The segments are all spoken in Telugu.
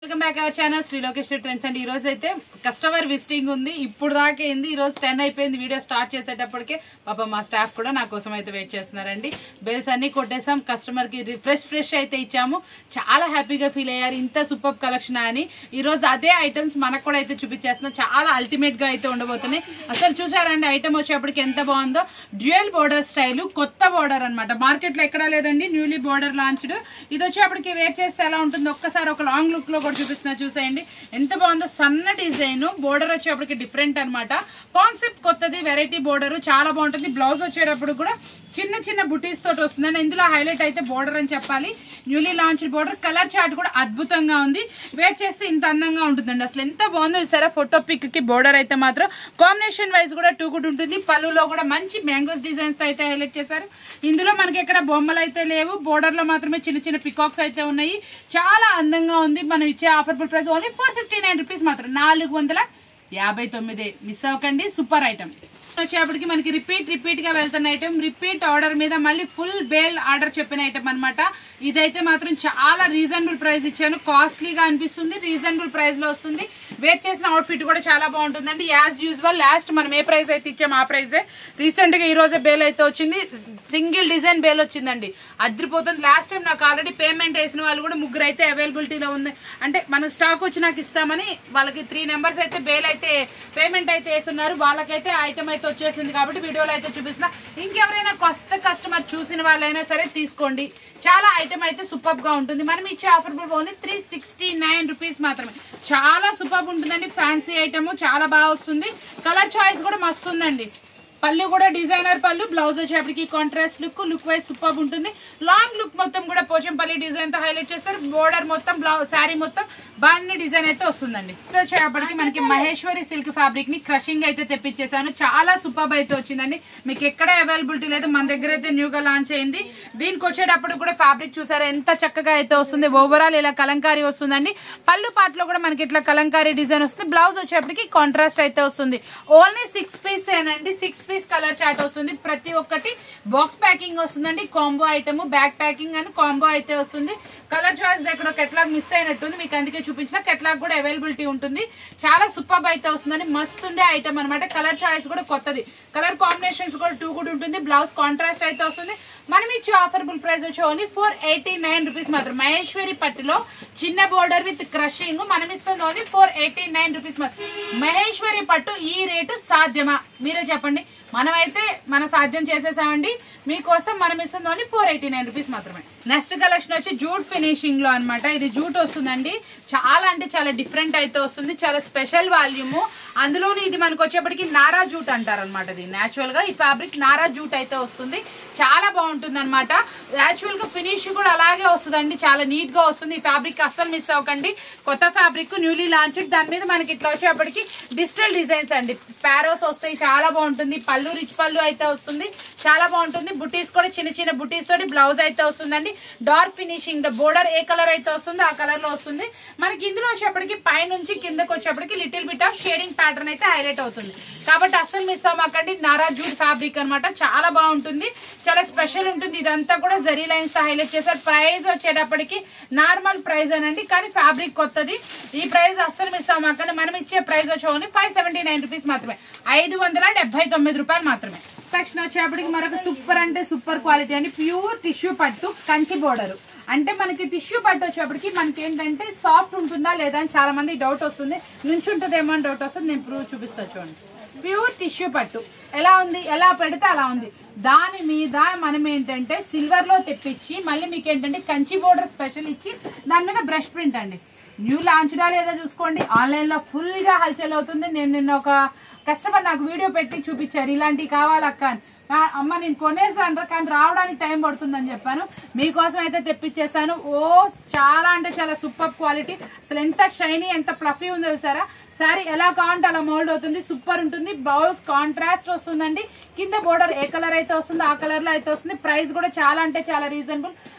Welcome back our channel Shri Lokesh trends అండి. ఈ రోజు అయితే కస్టమర్ విజిటింగ్ ఉంది. ఇప్పుడు దాకా అయింది, ఈ రోజు 10 అయిపోయింది. వీడియో స్టార్ట్ చేసేటప్పటికే పాప మా స్టాఫ్ కూడా నా కోసం అయితే వెయిట్ చేస్తున్నారండి. బెల్స్ అన్ని కొట్టేసాం, కస్టమర్ కి ఫ్రెష్ అయితే ఇచ్చాము. చాలా హ్యాపీగా ఫీల్ అయ్యారు ఇంత సూపర్ కలెక్షన్ అని. ఈ రోజు అదే ఐటమ్స్ మనకు కూడా అయితే చూపించేస్తున్నాం. చాలా అల్టిమేట్ గా అయితే ఉండబోతున్నాయి. అసలు చూసారండి ఐటమ్ వచ్చేప్పటికి ఎంత బాగుందో. డ్యూయల్ బోర్డర్ స్టైల్, కొత్త బోర్డర్ అనమాట, మార్కెట్ లో ఎక్కడా లేదండి. Newly border launched. ఇది వచ్చేప్పటికి వేర్ చేస్తే ఎలా ఉంటుందో ఒక్కసారి ఒక లాంగ్ లుక్ లో చూపిస్తున్నా, చూసేయండి ఎంత బాగుందో. సన్న డిజైన్, బోర్డర్ వచ్చేప్పటికి డిఫరెంట్ అనమాట. కాన్సెప్ట్ కొత్తది, వెరైటీ బోర్డర్ చాలా బాగుంటుంది. బ్లౌజ్ వచ్చేటప్పుడు కూడా చిన్న చిన్న బుటీస్ తోటి వస్తుందండి. ఇందులో హైలైట్ అయితే బోర్డర్ అని చెప్పాలి. Newly launch border. Colour chart కూడా అద్భుతంగా ఉంది. వేర్ చేస్తే ఇంత అందంగా ఉంటుందండి. అసలు ఎంత బాగుందో సరే. ఫోటో పిక్ కి బోర్డర్ అయితే మాత్రం కాంబినేషన్ వైజ్ కూడా టూ గుడ్ ఉంటుంది. పళ్ళులో కూడా మంచి మ్యాంగోస్ డిజైన్స్ తో అయితే హైలైట్ చేశారు. ఇందులో మనకి ఎక్కడ బొమ్మలు అయితే లేవు, బోర్డర్ లో మాత్రమే చిన్న చిన్న పికాక్స్ అయితే ఉన్నాయి. చాలా అందంగా ఉంది. మనం ఇచ్చే ఆఫర్బుల్ ప్రైస్ ఓన్లీ 459 రూపీస్ మాత్రం, 459. మిస్ అవ్వకండి, సూపర్ ఐటమ్. వచ్చేప్పటికి మనకి రిపీట్ గా వెళ్తున్న ఐటమ్, రిపీట్ ఆర్డర్ మీద మళ్ళీ ఫుల్ బేల్ ఆర్డర్ చెప్పిన ఐటమ్ అనమాట. ఇదైతే మాత్రం చాలా రీజనబుల్ ప్రైస్ ఇచ్చాను. కాస్ట్లీగా అనిపిస్తుంది, రీజనబుల్ ప్రైస్ లో వస్తుంది. వేర్ చేసిన అవుట్ ఫిట్ కూడా చాలా బాగుంటుందండి. యాజ్ యూజువల్ లాస్ట్ మనం ఏ ప్రైస్ అయితే ఇచ్చాము ఆ ప్రైజే. రీసెంట్ గా ఈ రోజే బేల్ అయితే వచ్చింది. సింగిల్ డిజైన్ బేల్ వచ్చిందండి, అదిరిపోతుంది. లాస్ట్ టైం నాకు ఆల్రెడీ పేమెంట్ వేసిన వాళ్ళు కూడా 3 అయితే అవైలబిలిటీలో ఉంది. అంటే మనం స్టాక్ వచ్చి నాకు ఇస్తామని వాళ్ళకి 3 నెంబర్స్ అయితే బేల్ అయితే పేమెంట్ అయితే వేస్తున్నారు. వాళ్ళకైతే ఐటమ్ అయితే వచ్చేసింది కాబట్టి వీడియోలో అయితే చూపిస్తున్నా. ఇంకెవరైనా కొత్త కస్టమర్ చూసిన వాళ్ళైనా సరే తీసుకోండి. చాలా ఐటమ్ అయితే సూపర్ గా ఉంటుంది. మనం ఇచ్చే ఆఫర్ ఓన్లీ 369 రూపీస్ మాత్రమే. చాలా సూపర్ ఉంటుందండి. ఫ్యాన్సీ ఐటమ్ చాలా బాగా వస్తుంది. కలర్ చాయిస్ కూడా మస్తు ఉందండి. పళ్ళు కూడా డిజైనర్ పళ్ళు, బ్లౌజ్ వచ్చేప్పటికి కాంట్రాస్ట్ లుక్ వైజ్ సూపర్ ఉంటుంది. లాంగ్ లుక్ మొత్తం కూడా పోచంపల్లి డిజైన్ తో హైలైట్ చేస్తారు. బోర్డర్ మొత్తం, శారీ మొత్తం బాగా డిజైన్ అయితే వస్తుందండి. వచ్చేప్పటికి మనకి మహేశ్వరి సిల్క్ ఫ్యాబ్రిక్ ని క్రషింగ్ అయితే తెప్పించేసాను. చాలా సూపర్ అయితే వచ్చిందండి. మీకు ఎక్కడ అవైలబిలిటీ లేదు, మన దగ్గర అయితే న్యూగా లాంచ్ అయింది. దీనికి వచ్చేటప్పుడు కూడా ఫ్యాబ్రిక్ చూసారా ఎంత చక్కగా అయితే వస్తుంది. ఓవరాల్ ఇలా కలంకారీ వస్తుందండి. పళ్ళు పార్ట్ లో కూడా మనకి ఇట్లా కలంకారీ డిజైన్ వస్తుంది. బ్లౌజ్ వచ్చేప్పటికి కాంట్రాస్ట్ అయితే వస్తుంది. ఓన్లీ 6 పీస్ ఏనండి. 6 పీస్ కలర్ చార్ట్ వస్తుంది. ప్రతి ఒక్కటి బాక్స్ ప్యాకింగ్ వస్తుందండి. కాంబో ఐటమ్, బ్యాక్ ప్యాకింగ్ అని కాంబో అయితే వస్తుంది. కలర్ చాయిస్ ఎక్కడ కెట్లాగ్ మిస్ అయినట్టుంది, మీకు అందుకే చూపించిన. కెట్లాగ్ కూడా అవైలబిలిటీ ఉంటుంది. చాలా సూపర్ అయితే వస్తుందండి. మస్తు ఉండే ఐటమ్ అనమాట. కలర్ చాయిస్ కూడా కొత్తది. కలర్ కాంబినేషన్స్ కూడా 2 గుడ్ ఉంటుంది. బ్లౌజ్ కాంట్రాస్ట్ అయితే వస్తుంది. మనం ఇచ్చే ఆఫర్బుల్ ప్రైస్ వచ్చి ఓన్లీ 489 రూపీస్ మాత్రం. మహేశ్వరి పట్టులో చిన్న బోర్డర్ విత్ క్రషింగ్ మనం ఇస్తుంది ఓన్లీ 489 రూపీస్ మాత్రం. మహేశ్వరి పట్టు ఈ రేటు సాధ్యమా మీరే చెప్పండి. మనమైతే మన సాధ్యం చేసేసామండి. మీకోసం మనం ఇస్తుంది ఓన్లీ 489 రూపీస్ మాత్రమే. నెక్స్ట్ కలెక్షన్ వచ్చి జూట్ ఫినిషింగ్ లో అనమాట. ఇది జూట్ వస్తుందండి. చాలా అంటే చాలా డిఫరెంట్ అయితే వస్తుంది. చాలా స్పెషల్ వాల్యూమ్. అందులోని ఇది మనకు వచ్చేప్పటికి నారా జూట్ అంటారు అనమాట. ఇది నేచురల్ గా ఈ ఫ్యాబ్రిక్ నారా జూట్ అయితే వస్తుంది. చాలా బాగుంటుంది అనమాట. యాక్చువల్ గా ఫినిష్ కూడా అలాగే వస్తుందండి. చాలా నీట్ గా వస్తుంది. ఈ ఫ్యాబ్రిక్ అస్సలు మిస్ అవ్వకండి. కొత్త ఫ్యాబ్రిక్, న్యూలీ లాంచ్డ్. దాని మీద మనకి ఇట్లా వచ్చేప్పటికి డిజిటల్ డిజైన్స్ అండి. ప్యారోస్ వస్తాయి. చాలా బాగుంటుంది. పళ్ళు రిచ్ పళ్ళు అయితే వస్తుంది. చాలా బాగుంటుంది. బుటీస్ కూడా చిన్న చిన్న బుటీస్ తోటి బ్లౌజ్ అయితే వస్తుందండి. Dark finishing. బోర్డర్ ఏ కలర్ అయితే వస్తుందో ఆ కలర్ లో వస్తుంది. మనకి ఇందులో వచ్చేప్పటికి పైనుంచి కిందకి వచ్చేప్పటికి little bit of shading pattern అయితే హైలైట్ అవుతుంది. కాబట్టి అస్సలు మిస్ అవ్వకండి. నారా జూట్ ఫ్యాబ్రిక్ అనమాట. చాలా బాగుంటుంది. చాలా స్పెషల్ ఉంటుంది. ఇదంతా కూడా జరీ లైన్స్ తో హైలైట్ చేశారు. ప్రైస్ వచ్చేటప్పటికి నార్మల్ ప్రైస్ అనండి, కానీ ఫ్యాబ్రిక్ కొత్తది. ఈ ప్రైస్ అస్సలు మిస్ అవ్వకండి. మనం ఇచ్చే ప్రైస్ వచ్చి ఓన్లీ 579 రూపీస్ మాత్రమే, 579 రూపాయలు మాత్రమే. సెక్షన్ వచ్చేప్పటికి మరొక సూపర్ అంటే సూపర్ క్వాలిటీ అండి. ప్యూర్ టిష్యూ పట్టు, కంచి బోర్డర్. అంటే మనకి టిష్యూ పట్టు వచ్చేప్పటికి మనకి ఏంటంటే సాఫ్ట్ ఉంటుందా లేదా అని చాలా మంది డౌట్ వస్తుంది. నుంచుంటుందేమో అని డౌట్ వస్తుంది. నేను ప్రూవ్ చూపిస్తా చూడండి. ప్యూర్ టిష్యూ పట్టు ఎలా ఉంది, ఎలా పెడితే అలా ఉంది. దాని మీద మనం ఏంటంటే సిల్వర్ లో తెప్పించి మళ్ళీ మీకు ఏంటంటే కంచి బోర్డర్ స్పెషల్ ఇచ్చి దాని మీద బ్రష్ ప్రింట్ అండి. న్యూ లాంచ్డా లేదా చూసుకోండి. ఆన్లైన్ లో ఫుల్ గా హల్చల్ అవుతుంది. నిన్న ఒక కస్టమర్ నాకు వీడియో పెట్టి చూపించారు, ఇలాంటివి కావాలక్క అని. అమ్మ నేను కొనేసాను కానీ రావడానికి టైం పడుతుందని చెప్పాను. మీకోసం అయితే తెప్పించేసాను. చాలా అంటే చాలా సూపర్ క్వాలిటీ. అసలు ఎంత షైనీ, ఎంత ఫ్లఫీ ఉందో చూసారా. శారీ ఎలా కావాలంటే అలా మోల్డ్ అవుతుంది. సూపర్ ఉంటుంది. బ్లౌజ్ కాంట్రాస్ట్ వస్తుందండి. కింద బోర్డర్ ఏ కలర్ అయితే వస్తుందో ఆ కలర్ లో అయితే వస్తుంది. ప్రైస్ కూడా చాలా అంటే చాలా రీజనబుల్.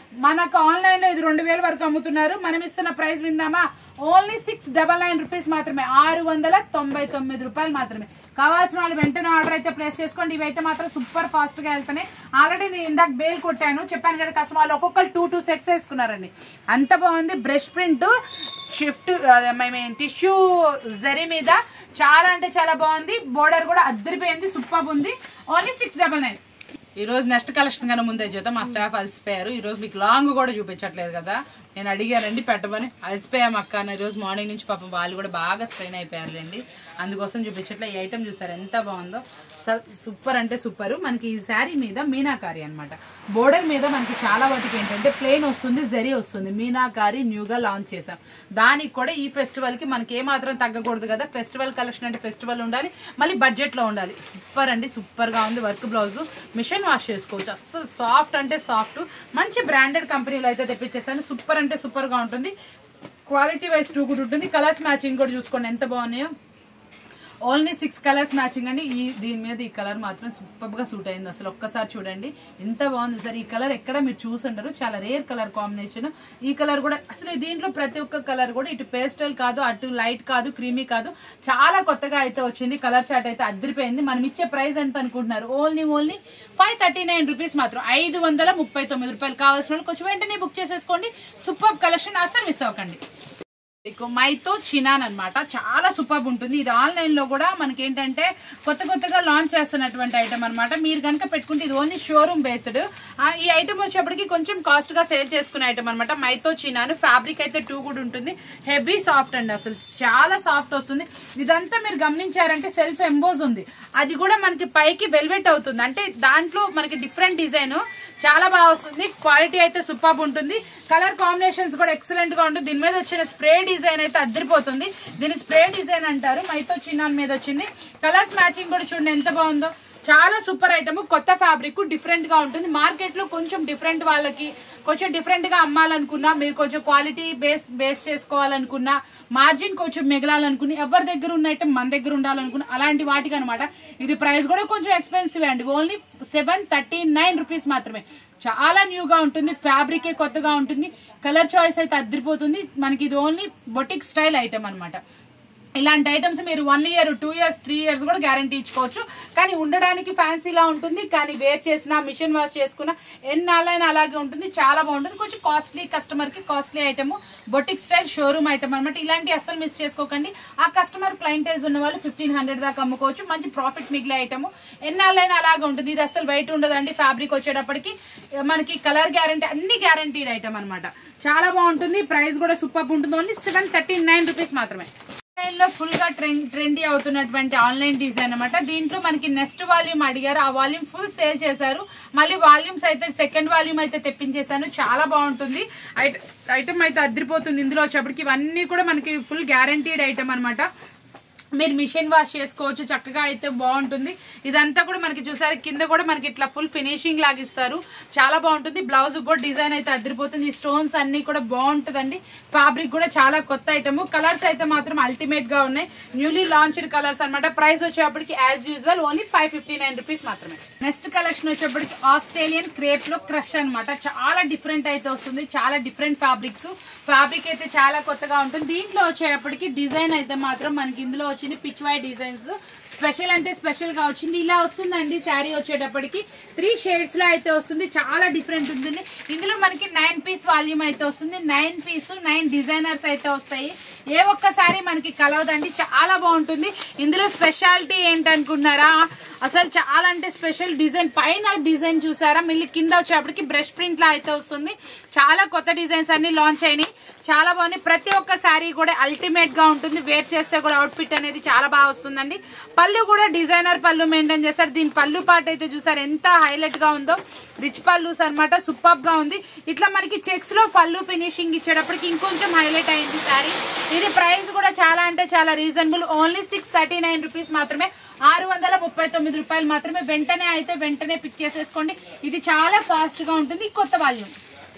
మనకు ఆన్లైన్ లో ఇది 2000 వరకు అమ్ముతున్నారు. మనం ఇస్తున్న ప్రైస్ విందామా, ఓన్లీ 699 రూపీస్ మాత్రమే, 699 రూపాయలు మాత్రమే. కావాల్సిన వాళ్ళు వెంటనే ఆర్డర్ అయితే ప్లేస్ చేసుకోండి. ఇవైతే మాత్రం సూపర్ సూపర్ ఫాస్ట్ గా వెళ్తానే. ఆల్రెడీ నేను ఇందాక బేల్ కొట్టాను, చెప్పాను కదా కస్టమర్లు ఒక్కొక్కరు 2 సెట్స్ వేసుకున్నారండి. అంత బాగుంది. Brush print shift tissue zari మీద చాలా అంటే చాలా బాగుంది. బోర్డర్ కూడా అద్దరిపోయింది, సూపర్ ఉంది. ఓన్లీ 699. ఈ రోజు నెక్స్ట్ కలెక్షన్ కన్నా ముందే చూద్దాం. మా స్టాఫ్ అలసిపోయారు. ఈ రోజు మీకు లాంగ్ కూడా చూపించట్లేదు కదా, నేను అడిగానండి పెట్టమని. అలసిపోయాం అక్క అని. ఈరోజు మార్నింగ్ నుంచి పాపం వాళ్ళు కూడా బాగా స్ట్రెయిన్ అయిపోయారులేండి, అందుకోసం చూపించట్లే. ఈ ఐటమ్ చూసారు ఎంత బాగుందో, సూపర్ అంటే సూపర్. మనకి ఈ శారీ మీద మీనాకారి అనమాట. బోర్డర్ మీద మనకి చాలా వాటికి ఏంటంటే ప్లెయిన్ వస్తుంది, జరీ వస్తుంది. మీనాకారి న్యూగా లాంచ్ చేసాం. దానికి కూడా ఈ ఫెస్టివల్ కి మనకి ఏమాత్రం తగ్గకూడదు కదా. ఫెస్టివల్ కలెక్షన్ అంటే ఫెస్టివల్ ఉండాలి, మళ్ళీ బడ్జెట్ లో ఉండాలి. సూపర్ అండి, సూపర్ గా ఉంది. వర్క్ బ్లౌజ్ మిషన్ వాష్ చేసుకోవచ్చు. అస్సలు సాఫ్ట్ అంటే సాఫ్ట్. మంచి బ్రాండెడ్ కంపెనీలో అయితే తెప్పించేసాను. సూపర్ అంటే సూపర్ గా ఉంటుంది. క్వాలిటీ వైజ్ 2 కూడా ఉంటుంది. కలర్స్ మ్యాచింగ్ కూడా చూసుకోండి ఎంత బాగున్నాయో. ఓన్లీ 6 కలర్స్ మ్యాచింగ్ అండి. దీని మీద ఈ కలర్ మాత్రం సూపర్ గా సూట్ అయింది. అసలు ఒక్కసారి చూడండి ఎంత బాగుంది సార్. ఈ కలర్ ఎక్కడ మీరు చూసుంటారు, చాలా రేర్ కలర్ కాంబినేషన్. ఈ కలర్ కూడా అసలు దీంట్లో ప్రతి ఒక్క కలర్ కూడా ఇటు పేస్టల్ కాదు, అటు లైట్ కాదు, క్రీమీ కాదు, చాలా కొత్తగా అయితే వచ్చింది. కలర్ చార్ట్ అయితే అద్దరిపోయింది. మనం ఇచ్చే ప్రైస్ ఎంత అనుకుంటున్నారు? ఓన్లీ 539 రూపీస్ మాత్రం. 539 రూపాయలు. కావాల్సిన వాళ్ళు కొంచెం వెంటనే బుక్ చేసేసుకోండి. సూపర్ కలెక్షన్, అసలు మిస్ అవ్వకండి. మైతో చినాన్ అనమాట, చాలా సూపర్ ఉంటుంది. ఇది ఆన్లైన్ లో కూడా మనకి ఏంటంటే కొత్తగా లాంచ్ చేస్తున్నటువంటి ఐటమ్ అనమాట. మీరు కనుక పెట్టుకుంటే ఇది ఓన్లీ షోరూమ్ బేస్డ్. ఈ ఐటమ్ వచ్చేప్పటికి కొంచెం కాస్ట్ గా సేల్ చేసుకునే ఐటమ్ అనమాట. మైతో చినాన్. ఫ్యాబ్రిక్ అయితే 2 కూడా ఉంటుంది. హెవీ సాఫ్ట్ అండి, అసలు చాలా సాఫ్ట్ వస్తుంది. ఇదంతా మీరు గమనించారంటే సెల్ఫ్ ఎంబోజ్ ఉంది, అది కూడా మనకి పైకి వెల్వెట్ అవుతుంది. అంటే దాంట్లో మనకి డిఫరెంట్ డిజైన్ చాలా బాగా వస్తుంది. క్వాలిటీ అయితే సూపర్ ఉంటుంది. కలర్ కాంబినేషన్స్ కూడా ఎక్సలెంట్ గా ఉంటుంది. దీని మీద వచ్చిన స్ప్రే డిజైన్ అయితే అద్దరిపోతుంది. దీని స్ప్రే డిజైన్ అంటారు. మైతో చిన్నాన్ మీద వచ్చింది. కలర్స్ మ్యాచింగ్ కూడా చూడండి ఎంత బాగుందో. చాలా సూపర్ ఐటమ్. కొత్త ఫ్యాబ్రిక్, డిఫరెంట్ గా ఉంటుంది. మార్కెట్ లో కొంచెం డిఫరెంట్ వాళ్ళకి కొంచెం డిఫరెంట్ గా అమ్మాలనుకున్నా, మీరు కొంచెం క్వాలిటీ బేస్ చేసుకోవాలనుకున్నా, మార్జిన్ కొంచెం మిగలాలనుకుని, ఎవరి దగ్గర ఉన్న ఐటమ్ మన దగ్గర ఉండాలనుకున్నా, అలాంటి వాటికి అనమాట. ఇది ప్రైస్ కూడా కొంచెం ఎక్స్పెన్సివ్ అండి. ఓన్లీ 739 రూపీస్ మాత్రమే. చాలా న్యూగా ఉంటుంది. ఫ్యాబ్రిక్ కొత్తగా ఉంటుంది. కలర్ చాయిస్ అయితే అద్దరిపోతుంది. మనకి ఇది ఓన్లీ బొటిక్ స్టైల్ ఐటమ్ అనమాట. ఇలాంటి ఐటమ్స్ మీరు 1 ఇయర్, 2 ఇయర్స్, 3 ఇయర్స్ కూడా గ్యారంటీ ఇచ్చుకోవచ్చు. కానీ ఉండడానికి ఫ్యాన్సీలా ఉంటుంది. కానీ వేర్ చేసినా, మిషన్ వాష్ చేసుకున్నా ఎన్నాళ్ళైనా అలాగే ఉంటుంది. చాలా బాగుంటుంది. కొంచెం కాస్ట్లీ, కస్టమర్ కి costly item. Boutique style showroom item అనమాట. ఇలాంటి అస్సలు మిస్ చేసుకోకండి. ఆ కస్టమర్ క్లయింటేజ్ ఉన్న వాళ్ళు 1500 దాకా అమ్ముకోవచ్చు. మంచి ప్రాఫిట్ మిగిలే ఐటమ్. ఎన్నాళ్ళైనా అలాగే ఉంటుంది. ఇది అస్సలు బయట ఉండదండి. ఫ్యాబ్రిక్ వచ్చేటప్పటికి మనకి కలర్ గ్యారంటీ, అన్ని గ్యారంటీడ్ ఐటమ్ అనమాట. చాలా బాగుంటుంది. ప్రైస్ కూడా సూపర్ ఉంటుంది. ఓన్లీ 739 రూపీస్ మాత్రమే. ఆన్లైన్ లో ఫుల్ గా ట్రెండీ అవుతున్నటువంటి ఆన్లైన్ డిజైన్ అనమాట. దీంట్లో మనకి నెక్స్ట్ వాల్యూమ్ అడిగారు, ఆ వాల్యూమ్ ఫుల్ సేల్ చేశారు. మళ్ళీ వాల్యూమ్స్ అయితే సెకండ్ వాల్యూమ్ అయితే తెప్పించేశాను. చాలా బాగుంటుంది. ఐటమ్ అయితే అద్దరిపోతుంది. ఇందులో వచ్చేప్పటికి ఇవన్నీ కూడా మనకి ఫుల్ గ్యారంటీడ్ ఐటమ్ అనమాట. మీరు మిషన్ వాష్ చేసుకోవచ్చు. చక్కగా అయితే బాగుంటుంది. ఇదంతా కూడా మనకి చూసారు, కింద కూడా మనకి ఇట్లా ఫుల్ ఫినిషింగ్ లాగిస్తారు. చాలా బాగుంటుంది. బ్లౌజ్ కూడా డిజైన్ అయితే అద్దరిపోతుంది. ఈ స్టోన్స్ అన్ని కూడా బాగుంటుందండి. ఫ్యాబ్రిక్ కూడా చాలా కొత్త ఐటమ్. కలర్స్ అయితే మాత్రం అల్టిమేట్ గా ఉన్నాయి. న్యూలీ లాంచ్డ్ కలర్స్ అనమాట. ప్రైస్ వచ్చేప్పటికి యాజ్ యూజువల్ ఓన్లీ 559 రూపీస్ మాత్రమే. నెక్స్ట్ కలెక్షన్ వచ్చేప్పటికి ఆస్ట్రేలియన్ క్రేప్ లో క్రష్ అనమాట. చాలా డిఫరెంట్ అయితే వస్తుంది. చాలా డిఫరెంట్ ఫ్యాబ్రిక్స్. ఫ్యాబ్రిక్ అయితే చాలా కొత్తగా ఉంటుంది. దీంట్లో వచ్చేటప్పటికి డిజైన్ అయితే మాత్రం మనకి ఇందులో పిచ్ వై డిజైన్స్ స్పెషల్ అంటే స్పెషల్ గా వచ్చింది. ఇలా వస్తుందండి శారీ వచ్చేటప్పటికి 3 షేడ్స్ లో అయితే వస్తుంది. చాలా డిఫరెంట్ ఉంటుంది. ఇందులో మనకి 9 పీస్ వాల్యూమ్ అయితే వస్తుంది. 9 పీస్ 9 డిజైనర్స్ అయితే వస్తాయి. ఏ ఒక్క శారీ మనకి కలవదండి. చాలా బాగుంటుంది. ఇందులో స్పెషాలిటీ ఏంటనుకుంటున్నారా? అసలు చాలా అంటే స్పెషల్ డిజైన్. పైన డిజైన్ చూసారా, మళ్ళీ కింద వచ్చేటప్పటికి బ్రష్ ప్రింట్ లా అయితే వస్తుంది. చాలా కొత్త డిజైన్స్ అన్ని లాంచ్ అయినాయి. చాలా బాగున్నాయి. ప్రతి ఒక్క శారీ కూడా అల్టిమేట్ గా ఉంటుంది. వేర్ చేస్తే కూడా అవుట్ ఫిట్ అనేది చాలా బాగా వస్తుందండి. పళ్ళు కూడా డిజైనర్ పళ్ళు మెయింటైన్ చేస్తారు. దీని పళ్ళు పార్ట్ అయితే చూసారు ఎంత హైలైట్ గా ఉందో. రిచ్ పళ్ళుస్ అనమాట. సూపర్ గా ఉంది. ఇట్లా మనకి చెక్స్ లో పళ్ళు ఫినిషింగ్ ఇచ్చేటప్పటికి ఇంకొంచెం హైలైట్ అయింది శారీ. ఇది ప్రైస్ కూడా చాలా అంటే చాలా రీజనబుల్. ఓన్లీ 639 రూపీస్ మాత్రమే. 639 రూపాయలు మాత్రమే. వెంటనే పిక్ చేసేసుకోండి. ఇది చాలా ఫాస్ట్ గా ఉంటుంది. కొత్త వాల్యూమ్.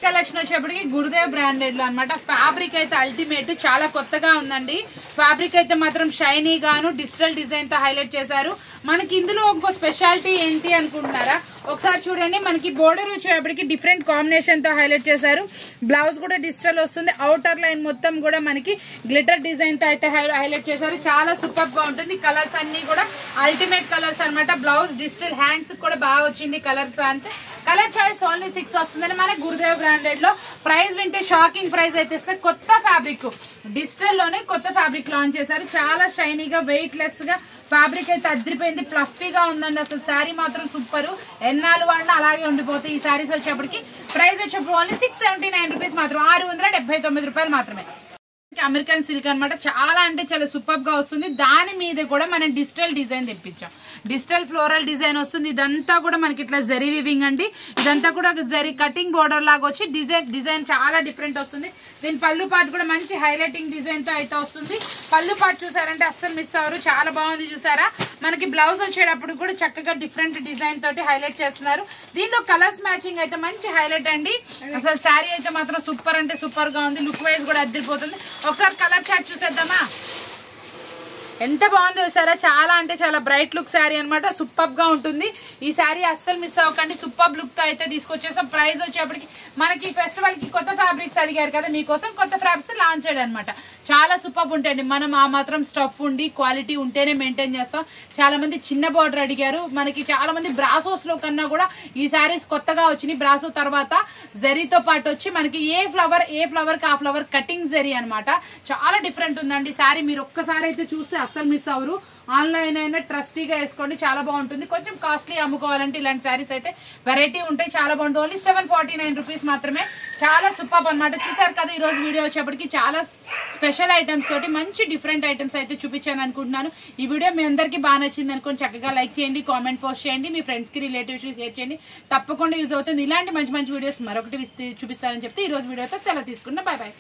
కలెక్షన్ వచ్చేప్పటికి గురుదేవ్ బ్రాండెడ్ లో అన్నమాట. ఫ్యాబ్రిక్ అయితే అల్టిమేట్, చాలా కొత్తగా ఉందండి. ఫ్యాబ్రిక్ అయితే మాత్రం షైనీ గాను డిజిటల్ డిజైన్ తో హైలైట్ చేశారు. మనకి ఇందులో ఇంకో స్పెషాలిటీ ఏంటి అనుకుంటున్నారా, ఒకసారి చూడండి. మనకి బోర్డర్ వచ్చేప్పటికి డిఫరెంట్ కాంబినేషన్ తో హైలైట్ చేశారు. బ్లౌజ్ కూడా డిజిటల్ వస్తుంది. అవుటర్ లైన్ మొత్తం కూడా మనకి గ్లిటర్ డిజైన్ తో అయితే హైలైట్ చేశారు. చాలా సూపర్ గా ఉంటుంది. కలర్స్ అన్ని కూడా అల్టిమేట్ కలర్స్ అనమాట. బ్లౌజ్ డిజిటల్, హ్యాండ్స్ కూడా బాగా వచ్చింది కలర్స్. అంటే కలర్ చాయిస్ ఓన్లీ 6 వస్తుందని మన గురుదేవ్ బ్రాండెడ్ లో. ప్రైస్ వింటే షాకింగ్ ప్రైస్ అయితే ఇస్తే. కొత్త ఫ్యాబ్రిక్, డిజిటల్ లోనే కొత్త ఫ్యాబ్రిక్ లాంచ్ చేశారు. చాలా షైనీగా, వెయిట్ లెస్ గా ఫ్యాబ్రిక్ అయితే అదిరిపోయింది. ఫ్లఫీగా ఉందండి. అసలు శారీ మాత్రం సూపర్. ఎన్నాళ్ళు వాడినా అలాగే ఉండిపోతాయి ఈ శారీస్ వచ్చేప్పటికి. ప్రైస్ వచ్చేప్పుడు ఓన్లీ 679 రూపీస్ మాత్రం, 679 రూపాయలు మాత్రమే. అమెరికన్ సిల్క్ అనమాట. చాలా అంటే చాలా సూపర్ గా వస్తుంది. దాని మీద కూడా మనం డిజిటల్ డిజైన్ తెప్పించాం. డిజిటల్ ఫ్లోరల్ డిజైన్ వస్తుంది. ఇదంతా కూడా మనకి ఇట్లా జరీ వివింగ్ అండి. ఇదంతా కూడా జరీ కటింగ్ బోర్డర్ లాగా వచ్చి డిజైన్ చాలా డిఫరెంట్ వస్తుంది. దీని పళ్ళు పాటు కూడా మంచి హైలైటింగ్ డిజైన్ తో అయితే వస్తుంది. పళ్ళు పాటు చూసారంటే అస్సలు మిస్ అవ్వరు. చాలా బాగుంది చూసారా. మనకి బ్లౌజ్ వచ్చేటప్పుడు కూడా చక్కగా డిఫరెంట్ డిజైన్ తోటి హైలైట్ చేస్తున్నారు. దీనిలో కలర్స్ మ్యాచింగ్ అయితే మంచి హైలైట్ అండి. అసలు శారీ అయితే మాత్రం సూపర్ అంటే సూపర్ గా ఉంది. లుక్ వైజ్ కూడా అదిరిపోతుంది. ఒకసారి కలర్ చార్ట్ చూసేద్దామా. ఎంత బాగుంది చూసారా. చాలా అంటే చాలా బ్రైట్ లుక్ శారీ అనమాట. సూపర్ గా ఉంటుంది ఈ శారీ. అస్సలు మిస్ అవ్వకండి. సూపర్ లుక్ తో అయితే తీసుకొచ్చేసాం. ప్రైస్ వచ్చేప్పటికి మనకి ఫెస్టివల్ కి కొత్త ఫ్యాబ్రిక్స్ అడిగారు కదా, మీకోసం కొత్త ఫ్యాబ్రిక్స్ లాంచ్ చేయడం అనమాట. చాలా సూపర్ ఉంటాయండి. మనం ఆ మాత్రం స్టఫ్ ఉండి క్వాలిటీ ఉంటేనే మెయింటైన్ చేస్తాం. చాలా మంది చిన్న బార్డర్ అడిగారు. మనకి చాలా మంది బ్రాసోస్ లో కన్నా కూడా ఈ శారీస్ కొత్తగా వచ్చినాయి. బ్రాసో తర్వాత జరీతో పాటు వచ్చి మనకి ఏ ఫ్లవర్ కి ఆ ఫ్లవర్ కటింగ్ జరీ అనమాట. చాలా డిఫరెంట్ ఉందండి శారీ. మీరు ఒక్కసారి అయితే చూస్తే అస్సలు మిస్ అవరు. ఆన్లైన్ అయినా ట్రస్టీగా వేసుకోండి. చాలా బాగుంటుంది. కొంచెం కాస్ట్లీ అమ్ముకోవాలంటే ఇలాంటి శారీస్ అయితే వెరైటీ ఉంటాయి. చాలా బాగుంటుంది. ఓన్లీ 749 రూపీస్ మాత్రమే. చాలా సూపర్ అనమాట. చూసారు కదా ఈ రోజు వీడియో వచ్చేప్పటికి చాలా స్పెషల్ ఐటమ్స్ తోటి మంచి డిఫరెంట్ ఐటమ్స్ అయితే చూపించాను అనుకుంటున్నాను. ఈ వీడియో మీ అందరికీ బాగా నచ్చింది అనుకోండి. చక్కగా లైక్ చేయండి, కామెంట్ పోస్ట్ చేయండి, మీ ఫ్రెండ్స్ కి రిలేటివ్స్ షేర్ చేయండి. తప్పకుండా యూజ్ అవుతుంది. ఇలాంటి మంచి మంచి వీడియోస్ మరొకటి చూపిస్తానని చెప్తే ఈ రోజు వీడియోతో సెలవు తీసుకుంటున్నా. Bye bye.